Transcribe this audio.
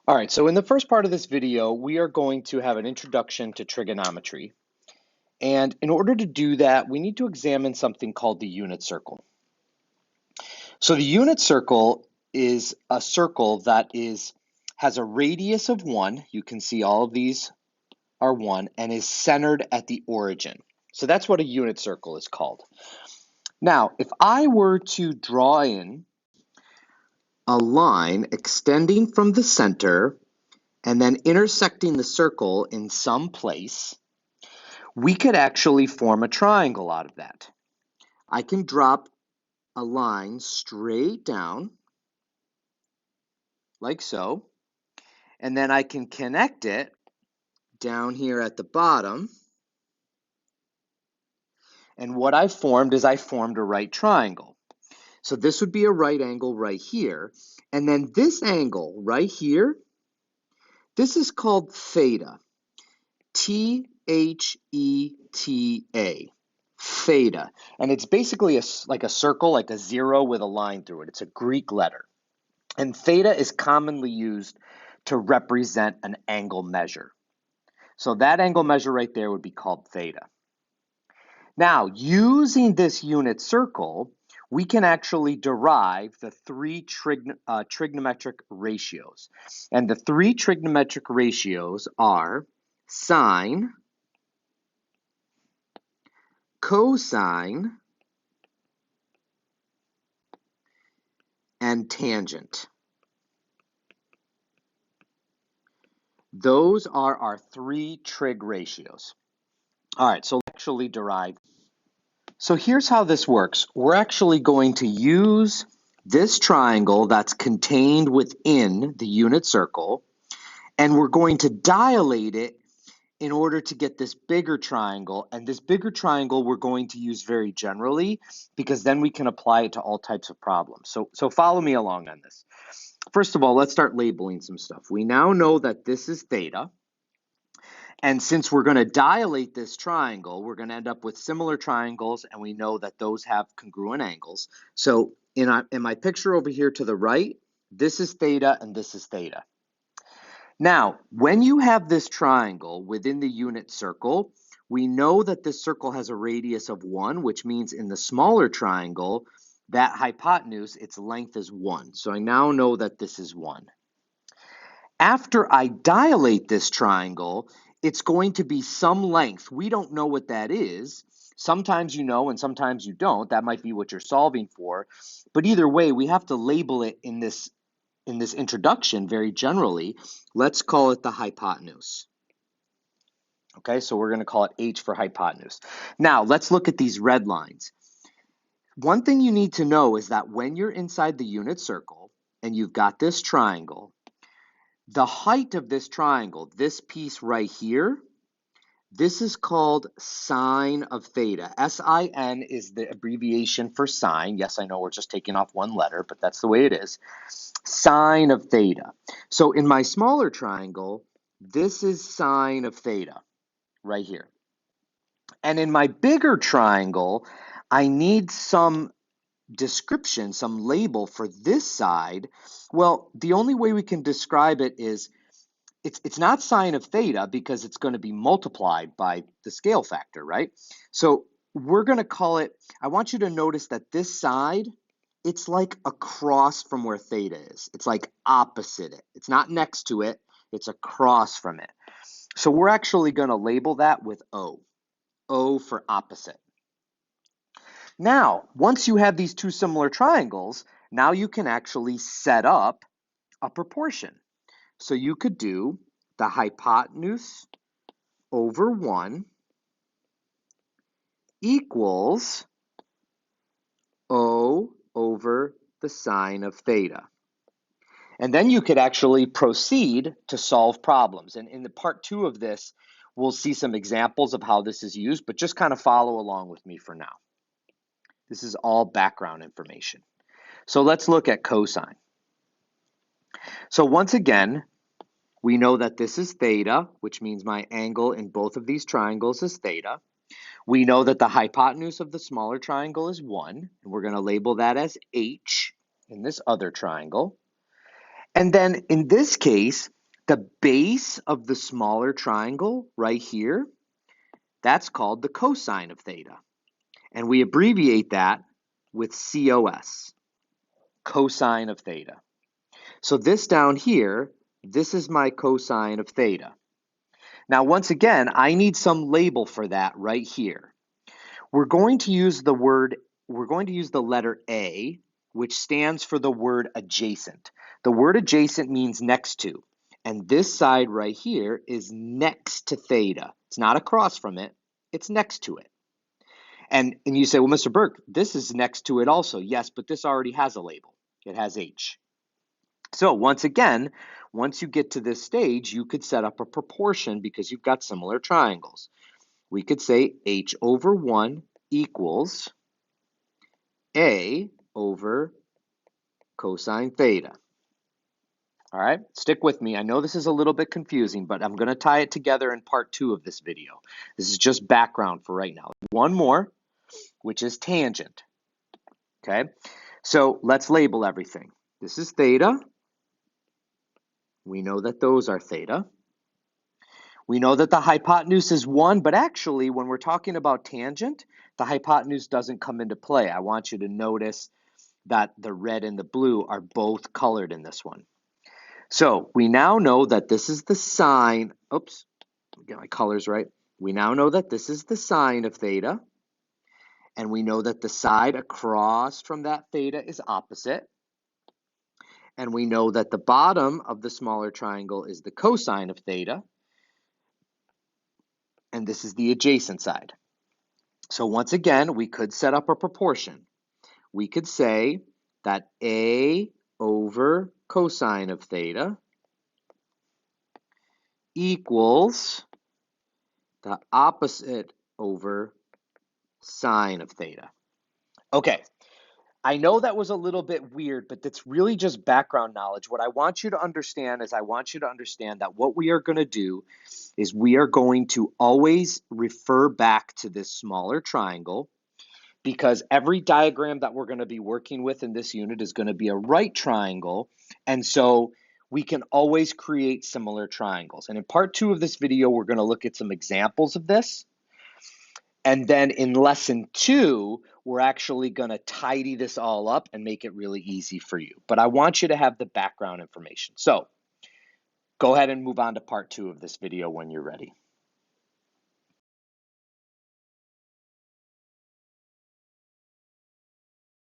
All right, so in the first part of this video, we are going to have an introduction to trigonometry. And in order to do that, we need to examine something called the unit circle. So the unit circle is a circle that has a radius of 1. You can see all of these are 1 and is centered at the origin. So that's what a unit circle is called. Now, if I were to draw in a line extending from the center and then intersecting the circle in some place, we could actually form a triangle out of that. I can drop a line straight down, like so, and then I can connect it down here at the bottom. And what I formed is I formed a right triangle. So this would be a right angle right here. And then this angle right here, this is called theta. Theta. Theta. And it's basically like a circle, like a zero with a line through it. It's a Greek letter. And theta is commonly used to represent an angle measure. So that angle measure right there would be called theta. Now, using this unit circle, we can actually derive the three trigonometric ratios. And the three trigonometric ratios are sine, cosine, and tangent. Those are our three trig ratios. All right, so actually derive. So here's how this works. We're actually going to use this triangle that's contained within the unit circle, and we're going to dilate it in order to get this bigger triangle. And this bigger triangle we're going to use very generally because then we can apply it to all types of problems. So follow me along on this. First of all, let's start labeling some stuff. We now know that this is theta. And since we're going to dilate this triangle, we're going to end up with similar triangles, and we know that those have congruent angles. So in my picture over here to the right, this is theta and this is theta. Now, when you have this triangle within the unit circle, we know that this circle has a radius of 1, which means in the smaller triangle, that hypotenuse, its length is 1. So I now know that this is 1. After I dilate this triangle, it's going to be some length. We don't know what that is. Sometimes you know and sometimes you don't. That might be what you're solving for. But either way, we have to label it in this introduction very generally. Let's call it the hypotenuse. Okay, so we're going to call it H for hypotenuse. Now, let's look at these red lines. One thing you need to know is that when you're inside the unit circle and you've got this triangle, the height of this triangle, this piece right here, this is called sine of theta. S-I-N is the abbreviation for sine. Yes, I know we're just taking off one letter, but that's the way it is. Sine of theta. So in my smaller triangle, this is sine of theta right here. And in my bigger triangle, I need some description, some label for this side. Well, the only way we can describe it is it's not sine of theta because it's going to be multiplied by the scale factor, right? So we're going to call it, I want you to notice that this side, it's like across from where theta is. It's like opposite it. It's not next to it. It's across from it. So we're actually going to label that with O. O for opposite. Now, once you have these two similar triangles, now you can actually set up a proportion. So you could do the hypotenuse over 1 equals O over the sine of theta. And then you could actually proceed to solve problems. And in the part 2 of this, we'll see some examples of how this is used, but just kind of follow along with me for now. This is all background information. So let's look at cosine. So once again, we know that this is theta, which means my angle in both of these triangles is theta. We know that the hypotenuse of the smaller triangle is 1, and we're going to label that as H in this other triangle. And then in this case, The base of the smaller triangle right here, that's called the cosine of theta. And we abbreviate that with COS, cosine of theta. So this down here, this is my cosine of theta. Now, once again, I need some label for that right here. We're going to use the letter A, which stands for the word adjacent. The word adjacent means next to. And this side right here is next to theta. It's not across from it, it's next to it. And you say, well, Mr. Burke, this is next to it also. Yes, but this already has a label. It has H. So once again, once you get to this stage, you could set up a proportion because you've got similar triangles. We could say H over 1 equals A over cosine theta. All right, stick with me. I know this is a little bit confusing, but I'm going to tie it together in part 2 of this video. This is just background for right now. One more, which is tangent. Okay, so let's label everything. This is theta. We know that those are theta. We know that the hypotenuse is 1, but actually, when we're talking about tangent, the hypotenuse doesn't come into play. I want you to notice that the red and the blue are both colored in this one. So we now know that this is the sine. Oops, get my colors right. We now know that this is the sine of theta. And we know that the side across from that theta is opposite. And we know that the bottom of the smaller triangle is the cosine of theta. And this is the adjacent side. So once again, we could set up a proportion. We could say that A over cosine of theta equals the opposite over sine of theta. Okay, I know that was a little bit weird, but that's really just background knowledge. What I want you to understand is that what we are going to do is we are going to always refer back to this smaller triangle, because every diagram that we're going to be working with in this unit is going to be a right triangle, and so we can always create similar triangles. And in part 2 of this video, we're going to look at some examples of this. And then in lesson 2, we're actually going to tidy this all up and make it really easy for you. But I want you to have the background information. So go ahead and move on to part 2 of this video when you're ready.